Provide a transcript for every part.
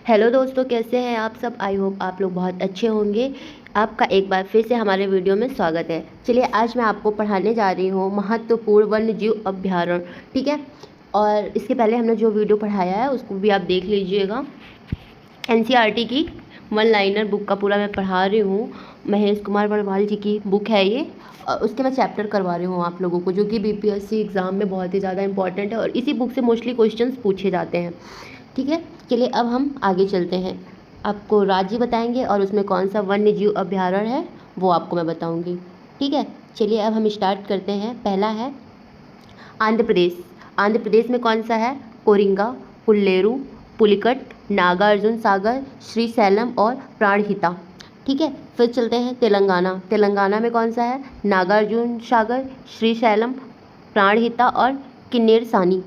Hello दोस्तों, कैसे हैं आप सब। आई होप आप लोग बहुत अच्छे होंगे। आपका एक बार फिर से हमारे वीडियो में स्वागत है। चलिए, आज मैं आपको पढ़ाने जा रही हूँ महत्वपूर्ण वन्य जीव अभ्यारण्य। ठीक है, और इसके पहले हमने जो वीडियो पढ़ाया है उसको भी आप देख लीजिएगा। एनसीईआरटी की वन लाइनर बुक का पूरा मैं पढ़ा रही हूँ। महेश कुमार बड़वाल जी की बुक है ये, और उसके मैं चैप्टर करवा रही हूँ आप लोगों को, जो कि बीपीएससी एग्ज़ाम में बहुत ही ज़्यादा इंपॉर्टेंट है और इसी बुक से मोस्टली क्वेश्चंस पूछे जाते हैं। ठीक है, चलिए अब हम आगे चलते हैं। आपको राज्य बताएंगे और उसमें कौन सा वन्य जीव अभ्यारण्य है वो आपको मैं बताऊंगी। ठीक है, चलिए अब हम स्टार्ट करते हैं। पहला है आंध्र प्रदेश। आंध्र प्रदेश में कौन सा है? कोरिंगा, पुल्लेरू, पुलिकट, नागार्जुन सागर, श्रीशैलम और प्राणहिता। ठीक है, फिर चलते हैं तेलंगाना। तेलंगाना में कौन सा है? नागार्जुन सागर, श्रीशैलम, प्राणहिता और किन्नेर सानी।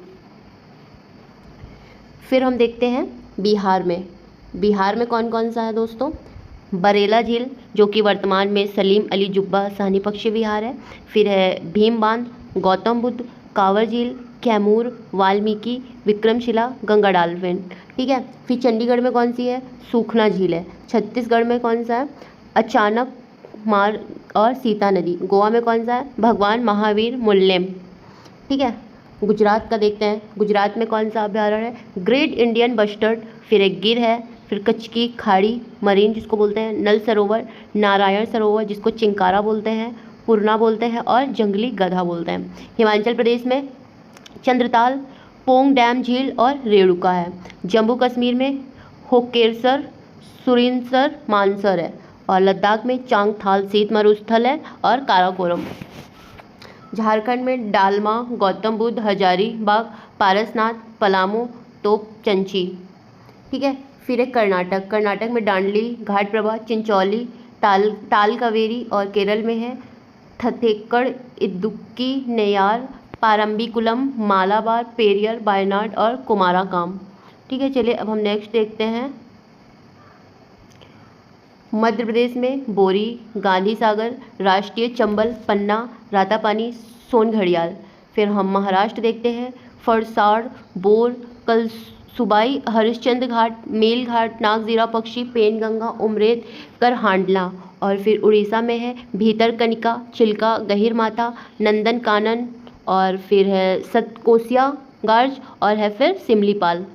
फिर हम देखते हैं बिहार में। बिहार में कौन कौन सा है दोस्तों? बरेला झील, जो कि वर्तमान में सलीम अली जुब्बा साहनी पक्षी विहार है। फिर है भीम बांध, गौतम बुद्ध, कांवर झील, कैमूर, वाल्मीकि, विक्रमशिला, गंगा डॉल्फिन। ठीक है, फिर चंडीगढ़ में कौन सी है? सूखना झील है। छत्तीसगढ़ में कौन सा है? अचानक मार्ग और सीता नदी। गोवा में कौन सा है? भगवान महावीर मुल्लेम। ठीक है, गुजरात का देखते हैं। गुजरात में कौन सा अभ्यारण्य है? ग्रेट इंडियन बस्टर्ड, फिर एक गिर है, फिर कच्छ की खाड़ी मरीन जिसको बोलते हैं, नल सरोवर, नारायण सरोवर जिसको चिंकारा बोलते हैं, पूर्णा बोलते हैं और जंगली गधा बोलते हैं। हिमाचल प्रदेश में चंद्रताल, पोंग डैम झील और रेणुका है। जम्मू कश्मीर में होकेरसर, सुरिनसर, मानसर है। और लद्दाख में चांगथाल शीत मरुस्थल है और काराकोरम। झारखंड में डालमा, गौतम बुद्ध, हजारीबाग, पारसनाथ, पलामू, तोपचंची। ठीक है, फिर है कर्नाटक। कर्नाटक में दांडली, घाटप्रभा, चिंचौली, ताल कावेरी और केरल में है थथेक्कड़, इदुक्की, नेयार, पारम्बिकुलम, मालाबार, पेरियर, वायनाड और कुमारकाम। ठीक है, चलिए अब हम नेक्स्ट देखते हैं। मध्य प्रदेश में बोरी, गांधी सागर, राष्ट्रीय चंबल, पन्ना, रातापानी, सोनघड़ियाल। फिर हम महाराष्ट्र देखते हैं। फरसाड़, बोर, कल सुबाई, हरिश्चंद्र घाट, मेल घाट, नागजीरा पक्षी, पेनगंगा, उमरेद, करहांडला। और फिर उड़ीसा में है भीतरकनिका, चिल्का, गहिर माथा, नंदन कानन, और फिर है सतकोसिया गार्ज, और है फिर सिमलीपाल।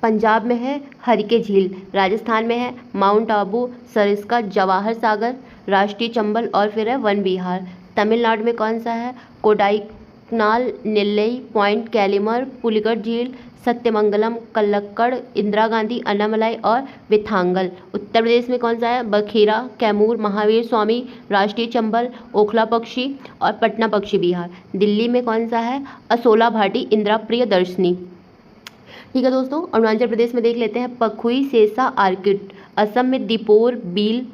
पंजाब में है हरिके झील। राजस्थान में है माउंट आबू, सरिस्का, जवाहर सागर, राष्ट्रीय चंबल और फिर है वन विहार। तमिलनाडु में कौन सा है? कोडाईकनाल, नेल्लई, पॉइंट कैलिमर, पुलिकट झील, सत्यमंगलम, कल्लक्कड़, इंदिरा गांधी, अन्नामलाई और विथांगल। उत्तर प्रदेश में कौन सा है? बखेरा, कैमूर, महावीर स्वामी, राष्ट्रीय चंबल, ओखला पक्षी और पटना पक्षी विहार। दिल्ली में कौन सा है? असोला भाटी, इंदिरा प्रियदर्शनी। ठीक है दोस्तों, अरुणाचल प्रदेश में देख लेते हैं पखुई सेसा आर्किड। असम में दीपोर बील,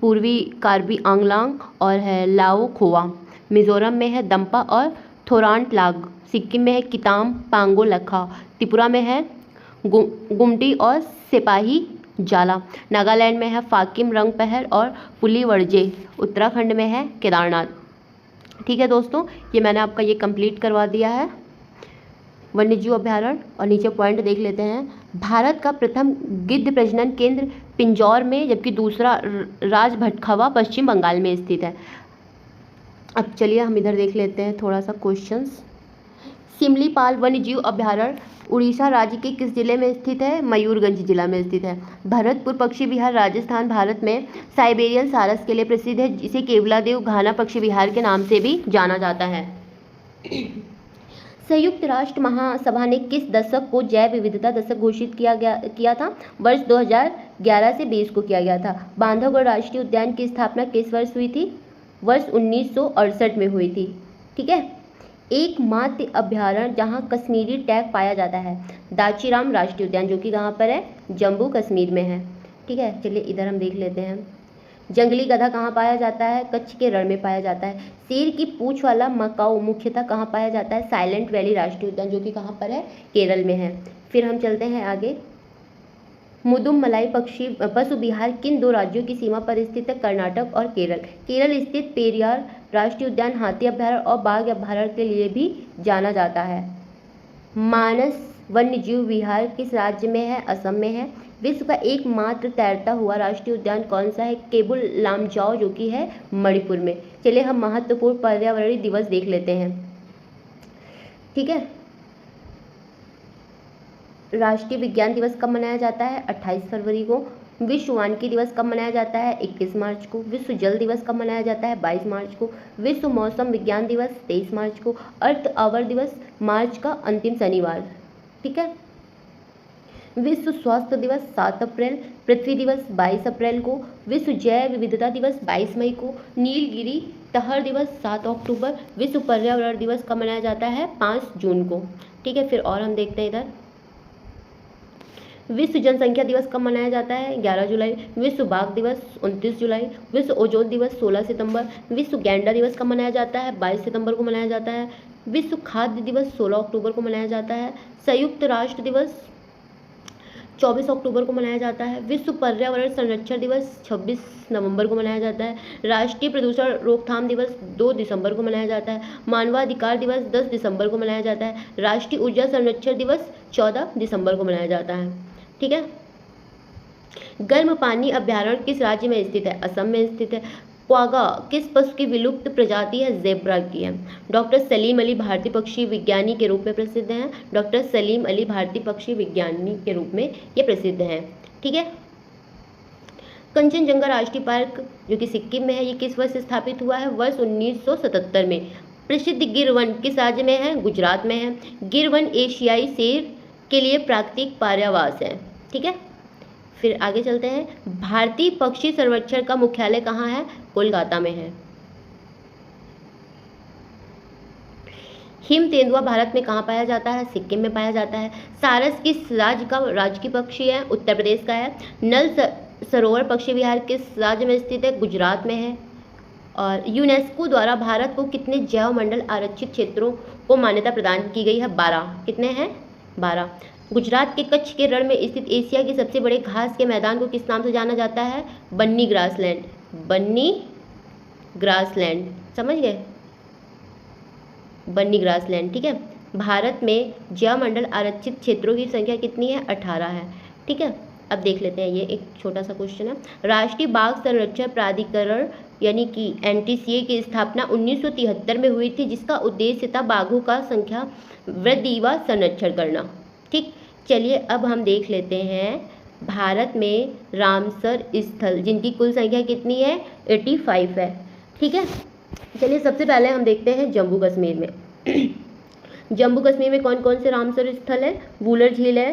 पूर्वी कार्बी आंगलांग और है लाओ खोवा। मिजोरम में है दम्पा और थोरांटलाग। सिक्किम में है किताम, पांगो लखा। त्रिपुरा में है गुमटी और सिपाही जाला। नागालैंड में है फाकिम रंगपहर और पुलीवरजे। उत्तराखंड में है केदारनाथ। ठीक है दोस्तों, ये मैंने आपका ये कंप्लीट करवा दिया है वन्यजीव अभ्यारण्य। और नीचे पॉइंट देख लेते हैं। भारत का प्रथम गिद्ध प्रजनन केंद्र पिंजौर में, जबकि दूसरा राजभटखवा पश्चिम बंगाल में स्थित है। अब चलिए हम इधर देख लेते हैं थोड़ा सा क्वेश्चंस। सिमलीपाल वन्यजीव अभ्यारण्य उड़ीसा राज्य के किस जिले में स्थित है? मयूरभंज जिला में स्थित है। भरतपुर पक्षी विहार राजस्थान भारत में साइबेरियन सारस के लिए प्रसिद्ध है, जिसे केवलादेव घाना पक्षी विहार के नाम से भी जाना जाता है। संयुक्त राष्ट्र महासभा ने किस दशक को जैव विविधता दशक घोषित किया था? वर्ष 2011 से 20 को किया गया था। बांधवगढ़ राष्ट्रीय उद्यान की स्थापना किस वर्ष हुई थी? वर्ष 1968 में हुई थी। ठीक है, एकमात्र अभ्यारण्य जहां कश्मीरी टैग पाया जाता है, दाचीराम राष्ट्रीय उद्यान, जो कि कहाँ पर है? जम्मू कश्मीर में है। ठीक है, चलिए इधर हम देख लेते हैं। जंगली गधा कहाँ पाया जाता है? कच्छ के रण में पाया जाता है। शेर की पूंछ वाला मकाऊ मुख्यतः कहाँ पाया जाता है? साइलेंट वैली राष्ट्रीय उद्यान, जो कि कहाँ पर है? केरल में है। फिर हम चलते हैं आगे। मुदुमलाई पक्षी पशु विहार किन दो राज्यों की सीमा पर स्थित है? कर्नाटक और केरल। केरल स्थित पेरियार राष्ट्रीय उद्यान हाथी अभ्यारण्य और बाघ अभ्यारण्य के लिए भी जाना जाता है। मानस वन्य जीव विहार किस राज्य में है? असम में है। विश्व का एकमात्र तैरता हुआ राष्ट्रीय उद्यान कौन सा है? केबुल लामजाओ, जो कि है मणिपुर में। चलिए हम महत्वपूर्ण पर्यावरणीय दिवस देख लेते हैं। ठीक है, राष्ट्रीय विज्ञान दिवस कब मनाया जाता है? 28 फरवरी को। विश्व वानिकी दिवस कब मनाया जाता है? 21 मार्च को। विश्व जल दिवस कब मनाया जाता है? 22 मार्च को। विश्व मौसम विज्ञान दिवस 23 मार्च को। अर्थ आवर दिवस मार्च का अंतिम शनिवार। ठीक है, विश्व स्वास्थ्य दिवस 7 अप्रैल। पृथ्वी दिवस 22 अप्रैल को। विश्व जैव विविधता दिवस 22 मई को। नीलगिरी तहर दिवस 7 अक्टूबर। विश्व पर्यावरण दिवस कब मनाया जाता है? 5 जून को। ठीक है, फिर और हम देखते हैं इधर। विश्व जनसंख्या दिवस कब मनाया जाता है? 11 जुलाई। विश्व बाघ दिवस 29 जुलाई। विश्व ओजोन दिवस 16 सितंबर। विश्व गैंडा दिवस कब मनाया जाता है? 22 सितंबर को मनाया जाता है। विश्व खाद्य दिवस 16 अक्टूबर को मनाया जाता है। संयुक्त राष्ट्र दिवस 24 अक्टूबर को मनाया जाता है। विश्व पर्यावरण संरक्षण दिवस 26 नवंबर को मनाया जाता है। राष्ट्रीय प्रदूषण रोकथाम दिवस 2 दिसंबर को मनाया जाता है। मानवाधिकार दिवस 10 दिसंबर को मनाया जाता है। राष्ट्रीय ऊर्जा संरक्षण दिवस 14 दिसंबर को मनाया जाता है। ठीक है, गर्म पानी अभ्यारण्य किस राज्य में स्थित है? असम में स्थित है। क्वागा किस पशु की विलुप्त प्रजाति है? ज़ेब्रा की है। डॉक्टर सलीम अली भारतीय पक्षी विज्ञानी के रूप में प्रसिद्ध हैं। डॉक्टर सलीम अली भारतीय पक्षी विज्ञानी के रूप में ये प्रसिद्ध हैं। ठीक है, कंचनजंगा राष्ट्रीय पार्क जो कि सिक्किम में है, ये किस वर्ष स्थापित हुआ है? वर्ष 1977 में। प्रसिद्ध गिर वन किस राज्य में है? गुजरात में है। गिर वन एशियाई शेर के लिए प्राकृतिक पर्यावास है। ठीक है, फिर आगे चलते हैं। भारतीय पक्षी संरक्षण का मुख्यालय कहाँ है? कोलकाता में है। हिम तेंदुआ भारत में कहाँ पाया जाता है? सिक्किम में पाया जाता है। सारस किस राज्य का राजकीय पक्षी है? उत्तर प्रदेश का है। नल सरोवर पक्षी विहार किस राज्य में स्थित है? गुजरात में है। और यूनेस्को द्वारा भारत को कितने जैव मंडल आरक्षित क्षेत्रों को मान्यता प्रदान की गई है? 12। कितने हैं? 12। गुजरात के कच्छ के रण में स्थित एशिया के सबसे बड़े घास के मैदान को किस नाम से जाना जाता है? बन्नी ग्रासलैंड। बन्नी ग्रासलैंड, समझ गए? बन्नी ग्रासलैंड। ठीक है, भारत में जैव मंडल आरक्षित क्षेत्रों की संख्या कितनी है? 18 है। ठीक है, अब देख लेते हैं, ये एक छोटा सा क्वेश्चन है। राष्ट्रीय बाघ संरक्षण प्राधिकरण यानी कि NTCA की स्थापना 1973 में हुई थी, जिसका उद्देश्य था बाघों का संख्या वृद्धि व संरक्षण करना। ठीक, चलिए अब हम देख लेते हैं भारत में रामसर स्थल जिनकी कुल संख्या कितनी है? 85 है। ठीक है, चलिए सबसे पहले हम देखते हैं जम्मू कश्मीर में। जम्मू कश्मीर में कौन कौन से रामसर स्थल है? वुलर झील है,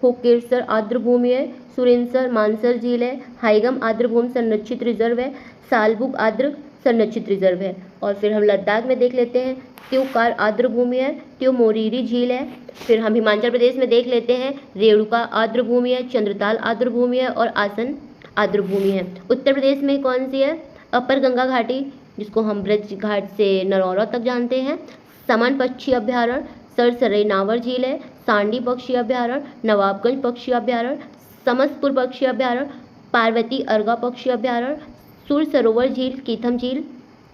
होकेसर आर्द्रभूमि है, सुरेंसर मानसर झील है, हाइगम आर्द्रभूमि संरक्षित रिजर्व है, सालबुग आर्द्र संरक्षित रिजर्व है। और फिर हम लद्दाख में देख लेते हैं, त्योकार आर्द्रभूमि है, त्योमोरीरी झील है। फिर हम हिमाचल प्रदेश में देख लेते हैं, रेणुका आर्द्रभूमि है, चंद्रताल आर्द्रभूमि है और आसन आर्द्रभूमि है। उत्तर प्रदेश में कौन सी है? अपर गंगा घाटी, जिसको हम ब्रज घाट से नरौरा तक जानते हैं, समन पक्षी अभ्यारण्य, सरसरे नावर झील है, सांडी पक्षी अभ्यारण्य, नवाबगंज पक्षी अभ्यारण्य, समस्तपुर पक्षी अभ्यारण्य, पार्वती अर्गा पक्षी अभ्यारण्य, सुर सरोवर झील, कीथम झील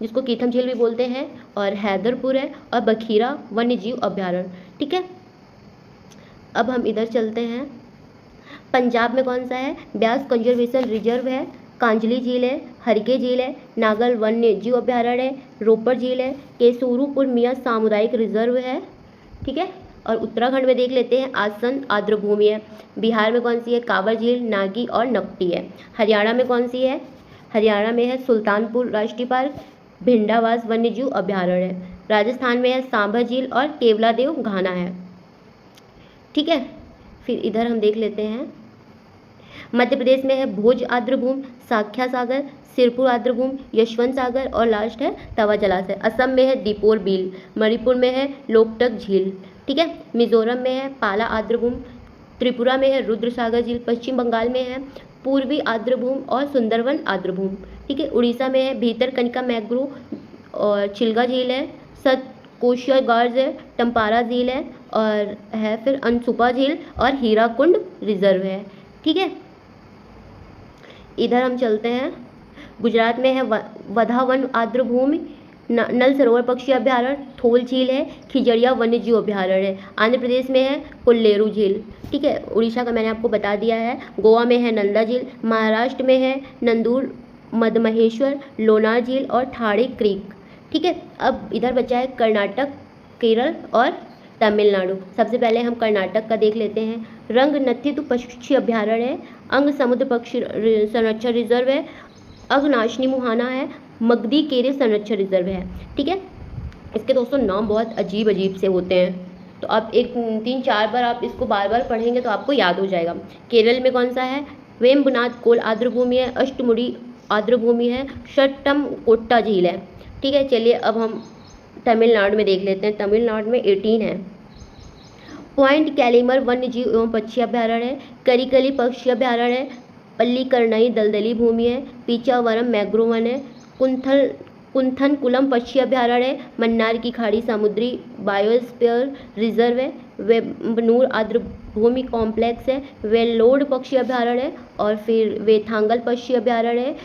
जिसको कीथम झील भी बोलते हैं, और हैदरपुर है, और बखीरा वन्य जीव अभ्यारण्य। ठीक है, अब हम इधर चलते हैं। पंजाब में कौन सा है? ब्यास कंजर्वेशन रिजर्व है, कांजली झील है, हरके झील है, नागल वन्य जीव अभ्यारण्य है, रोपड़ झील है, केसूरुपुर मियाँ सामुदायिक रिजर्व है। ठीक है, और उत्तराखंड में देख लेते हैं, आसन आर्द्रभूमि है। बिहार में कौन सी है? कांवर झील, नागी और नकटी है। हरियाणा में कौन सी है? हरियाणा में है सुल्तानपुर राष्ट्रीय पार्क, भिंडावास वन्यजीव अभ्यारण्य है। राजस्थान में है सांभर झील और केवलादेव घाना है। ठीक है, फिर इधर हम देख लेते हैं, मध्य प्रदेश में है भोज आर्द्रभूमि, साख्या सागर, सिरपुर आर्द्रभूमि, यशवंत सागर और लास्ट है तवा जलाशय। असम में है दीपोर बील, मणिपुर में है लोकटक झील। ठीक है, मिजोरम में है पाला आर्द्रभूमि, त्रिपुरा में है रुद्र सागर झील, पश्चिम बंगाल में है पूर्वी आर्द्रभूमि और सुंदरवन आर्द्रभूमि। ठीक है, उड़ीसा में है भीतरकनिका मैंग्रोव और चिल्गा झील है, सतकोशिया गार्ज है, टम्पारा झील है और है फिर अनसुपा झील और हीराकुंड रिजर्व है। ठीक है, इधर हम चलते हैं, गुजरात में है वधावन आर्द्रभूमि, नल सरोवर पक्षी अभ्यारण्य, थोल झील है, खिजड़िया वन्य जीव अभ्यारण्य है। आंध्र प्रदेश में है कोल्लेरू झील, ठीक है। उड़ीसा का मैंने आपको बता दिया है। गोवा में है नंदा झील, महाराष्ट्र में है नंदूर मदमहेश्वर, लोनार झील और ठाणे क्रीक, ठीक है। अब इधर बचा है कर्नाटक, केरल और तमिलनाडु। सबसे पहले हम कर्नाटक का देख लेते हैं। रंगनथितु पक्षी अभ्यारण्य है, अंग समुद्र पक्षी संरक्षण रिजर्व है, अघनाशिनी मुहाना है, मगधी केरे संरक्षण रिजर्व है, ठीक है। इसके दोस्तों नाम बहुत अजीब अजीब से होते हैं, तो आप 3-4 बार आप इसको बार बार पढ़ेंगे तो आपको याद हो जाएगा। केरल में कौन सा है? वेम्बुनाथ कोल आर्द्रभूमि है, अष्टमुड़ी आर्द्रभूमि है, शट्टम कोट्टा झील है, ठीक है। चलिए अब हम तमिलनाडु में देख लेते हैं। तमिलनाडु में 18 है। पॉइंट कैलिमर वन्य जीव एवं पक्षी अभ्यारण्य है, करिकली पक्षी अभ्यारण्य है, पल्लीकरनई दलदली भूमि है, पीचावरम मैंग्रोव वन है, कुंथनकुलम पक्षी अभ्यारण्य है, मन्नार की खाड़ी समुद्री बायोस्फीयर रिजर्व है, वेम्बनूर आर्द्रभूमि कॉम्प्लेक्स है, वेल्लोर पक्षी अभ्यारण्य है, और फिर वेथांगल पक्षी अभ्यारण्य है,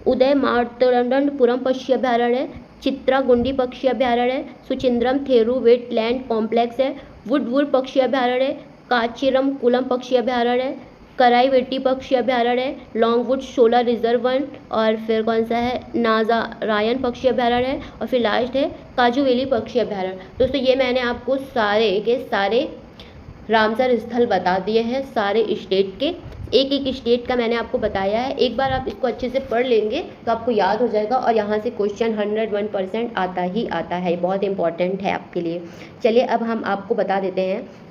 उदय मार्तंडपुरम पक्षी अभ्यारण्य है, चित्रागुंडी पक्षी अभ्यारण्य है, सुचिंद्रम थेरू वेटलैंड कॉम्प्लेक्स है, वुडवुड पक्षी अभ्यारण्य है, काचिरम कुलम पक्षी अभ्यारण्य है, कराईवेटी पक्षी अभ्यारण्य है, लॉन्गवुड शोला रिजर्व वन, और फिर कौन सा है? नाजारायन पक्षी अभ्यारण्य है, और फिर लास्ट है काजूवेली पक्षी अभ्यारण्य। दोस्तों ये मैंने आपको सारे के सारे रामसर स्थल बता दिए हैं, सारे स्टेट के। एक एक स्टेट का मैंने आपको बताया है। एक बार आप इसको अच्छे से पढ़ लेंगे तो आपको याद हो जाएगा, और यहाँ से क्वेश्चन 101% आता ही आता है, बहुत इंपॉर्टेंट है आपके लिए। चलिए अब हम आपको बता देते हैं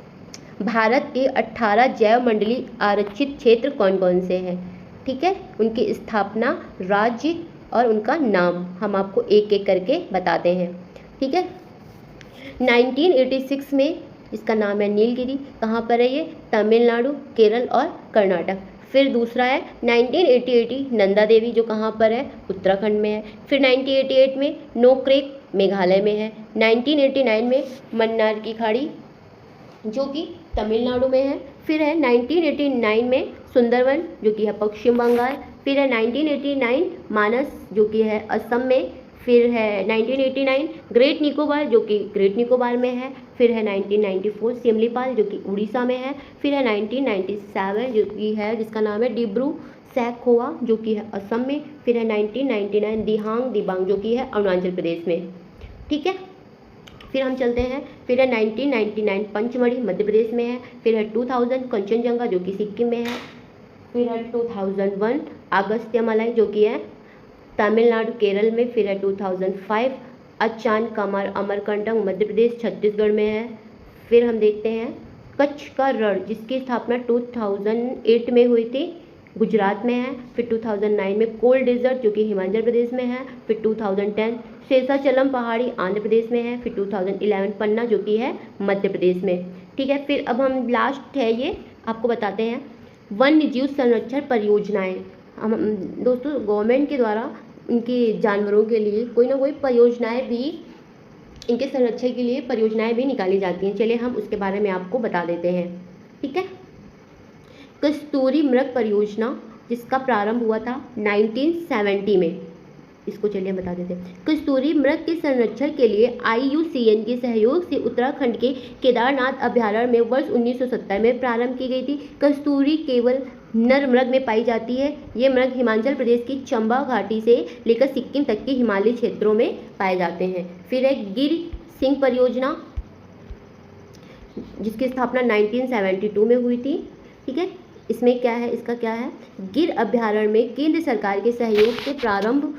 भारत के 18 जैव मंडलीय आरक्षित क्षेत्र कौन कौन से हैं, ठीक है। उनकी स्थापना, राज्य और उनका नाम हम आपको एक एक करके बताते हैं, ठीक है। 1986 में इसका नाम है नीलगिरी। कहाँ पर है ये? तमिलनाडु, केरल और कर्नाटक। फिर दूसरा है 1988 नंदा देवी, जो कहाँ पर है? उत्तराखंड में है। फिर 1988 में नोक्रेक मेघालय में है। 1989 में मन्नार की खाड़ी, जो कि तमिलनाडु में है। फिर है 1989 में सुंदरवन, जो कि है पश्चिम बंगाल। फिर है 1989 मानस, जो कि है असम में। फिर है 1989 ग्रेट निकोबार, जो कि ग्रेट निकोबार में है। फिर है 1994 सिमलीपाल, जो कि उड़ीसा में है। फिर है 1997 जो कि है, जिसका नाम है डिब्रू सैखोवा, जो कि है असम में। फिर है 1999 दिहांग दिबांग, जो कि है अरुणाचल प्रदेश में, ठीक है। फिर हम चलते हैं, फिर है 1999 पंचमढ़ी मध्य प्रदेश में है। फिर है 2000 कंचनजंगा, जो कि सिक्किम में है। फिर है 2001 अगस्त्यमलाई, जो कि है तमिलनाडु केरल में। फिर है 2005 अचान कमार अमरकंटक मध्य प्रदेश छत्तीसगढ़ में है। फिर हम देखते हैं कच्छ का रण, जिसकी स्थापना 2008 में हुई थी, गुजरात में है। फिर 2009 में कोल डेजर्ट, जो कि हिमाचल प्रदेश में है। फिर 2010 शेषाचलम पहाड़ी आंध्र प्रदेश में है। फिर 2011 पन्ना, जो कि है मध्य प्रदेश में, ठीक है। फिर अब हम लास्ट है ये आपको बताते हैं वन्य जीव संरक्षण परियोजनाएं। हम दोस्तों गवर्नमेंट के द्वारा उनके जानवरों के लिए कोई ना कोई परियोजनाएं भी, इनके संरक्षण के लिए परियोजनाएं भी निकाली जाती हैं। चलिए हम उसके बारे में आपको बता देते हैं, ठीक है। कस्तूरी मृग परियोजना, जिसका प्रारंभ हुआ था 1970 में, इसको चलिए बता देते हैं। कस्तूरी मृग के संरक्षण के लिए IUCN के सहयोग से उत्तराखंड के केदारनाथ अभ्यारण्य में वर्ष 1970 में प्रारंभ की गई थी। कस्तूरी केवल नर मृग में पाई जाती है। ये मृग हिमाचल प्रदेश की चंबा घाटी से लेकर सिक्किम तक के हिमालयी क्षेत्रों में पाए जाते हैं। फिर है गिर सिंह परियोजना, जिसकी स्थापना 1972 में हुई थी, ठीक है। इसमें क्या है, इसका क्या है? गिर अभ्यारण्य में केंद्र सरकार के सहयोग से प्रारंभ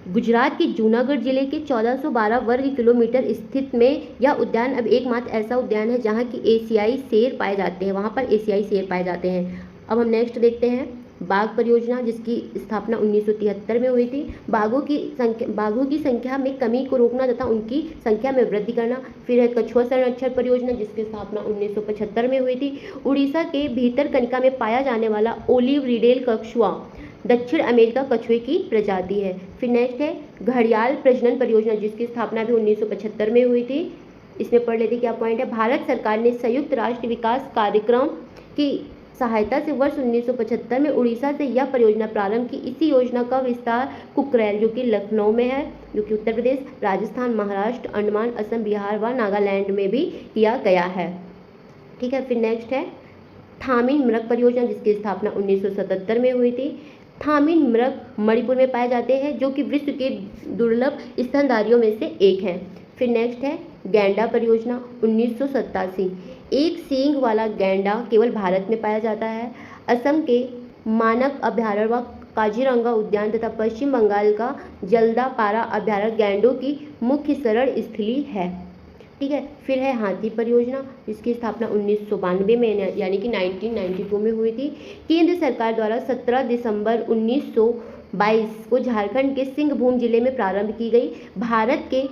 गुजरात के जूनागढ़ जिले के 1412 वर्ग किलोमीटर स्थित में यह उद्यान अब एकमात्र ऐसा उद्यान है जहां की एशियाई शेर पाए जाते हैं, वहां पर एशियाई शेर पाए जाते हैं। अब हम नेक्स्ट देखते हैं बाघ परियोजना, जिसकी स्थापना 1973 में हुई थी। बाघों की संख्या में कमी को रोकना तथा उनकी संख्या में वृद्धि करना। फिर है कछुआ संरक्षण परियोजना, जिसकी स्थापना 1975 में हुई थी। उड़ीसा के भीतरकनिका में पाया जाने वाला ओलिव रिडेल कछुआ दक्षिण अमेरिका कछुए की प्रजाति है। फिर नेक्स्ट है घड़ियाल प्रजनन परियोजना, जिसकी स्थापना भी 1975 में हुई थी। इसमें पढ़ लेते क्या पॉइंट है। भारत सरकार ने संयुक्त राष्ट्र विकास कार्यक्रम की सहायता से वर्ष 1975 में उड़ीसा से यह परियोजना प्रारंभ की। इसी योजना का विस्तार कुकरेल जो कि लखनऊ में है, जो कि उत्तर प्रदेश, राजस्थान, महाराष्ट्र, अंडमान, असम, बिहार व नागालैंड में भी किया गया है। ठीक है, फिर नेक्स्ट है थामिन मृग परियोजना, जिसकी स्थापना 1977 में हुई थी। थामिन मृग मणिपुर में पाए जाते हैं, जो कि विश्व के दुर्लभ स्तनधारियों में से एक है। फिर नेक्स्ट है गैंडा परियोजना 1987। एक सींग वाला गैंडा केवल भारत में पाया जाता है। असम के मानक अभयारण्य व काजीरंगा उद्यान तथा पश्चिम बंगाल का जल्दापारा अभयारण्य गैंडों की मुख्य शरण स्थली है। ठीक है, फिर है हाथी परियोजना, जिसकी स्थापना 1992 में यानी कि 1992 में हुई थी। केंद्र सरकार द्वारा 17 दिसंबर 1922 को झारखंड के सिंहभूम जिले में प्रारंभ की गई। भारत के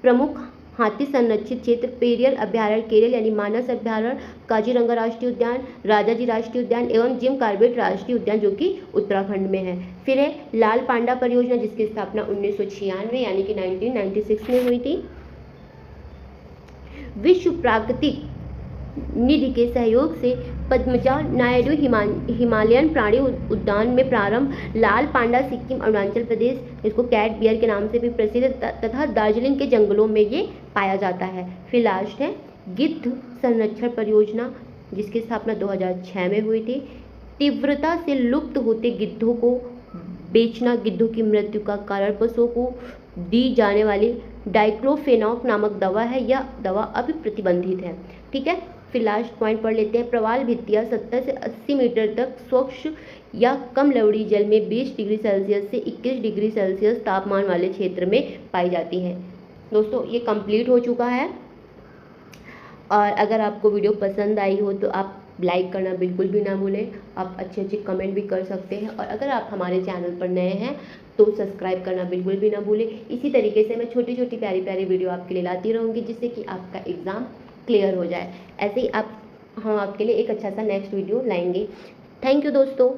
प्रमुख हाथी संरक्षित क्षेत्र पेरियल अभयारण्य केरल यानी मानस अभयारण्य, काजीरंगा राष्ट्रीय उद्यान, राजाजी राष्ट्रीय उद्यान एवं जिम कॉर्बेट राष्ट्रीय उद्यान जो कि उत्तराखंड में है। फिर है लाल पांडा परियोजना, जिसकी स्थापना 1996 यानी कि 1996 में हुई थी। विश्व प्राकृतिक निधि के सहयोग से पद्मजा नायडू हिमालयन प्राणी उद्यान में प्रारंभ। लाल पांडा सिक्किम, अरुणाचल प्रदेश, इसको कैट बियर के नाम से भी प्रसिद्ध तथा दार्जिलिंग के जंगलों में ये पाया जाता है। फिर लास्ट है गिद्ध संरक्षण परियोजना, जिसकी स्थापना 2006 में हुई थी। तीव्रता से लुप्त होते गिद्धों को बेचना गिद्धों की मृत्यु का कारण। पशुओं को दी जाने वाली डाइक्लोफेनाक नामक दवा है, यह दवा अभी प्रतिबंधित है। ठीक है, फिर लास्ट पॉइंट पढ़ लेते हैं। प्रवाल भित्तियाँ 70 से 80 मीटर तक स्वच्छ या कम लवणीय जल में 20 डिग्री सेल्सियस से 21 डिग्री सेल्सियस तापमान वाले क्षेत्र में पाई जाती हैं। दोस्तों ये कंप्लीट हो चुका है, और अगर आपको वीडियो पसंद आई हो तो आप लाइक करना बिल्कुल भी ना भूलें। आप अच्छे अच्छे कमेंट भी कर सकते हैं, और अगर आप हमारे चैनल पर नए हैं तो सब्सक्राइब करना बिल्कुल भी ना भूलें। इसी तरीके से मैं छोटी छोटी प्यारी प्यारी वीडियो आपके लिए लाती रहूँगी, जिससे कि आपका एग्ज़ाम क्लियर हो जाए। ऐसे ही हम आपके लिए एक अच्छा सा नेक्स्ट वीडियो लाएंगे। थैंक यू दोस्तों।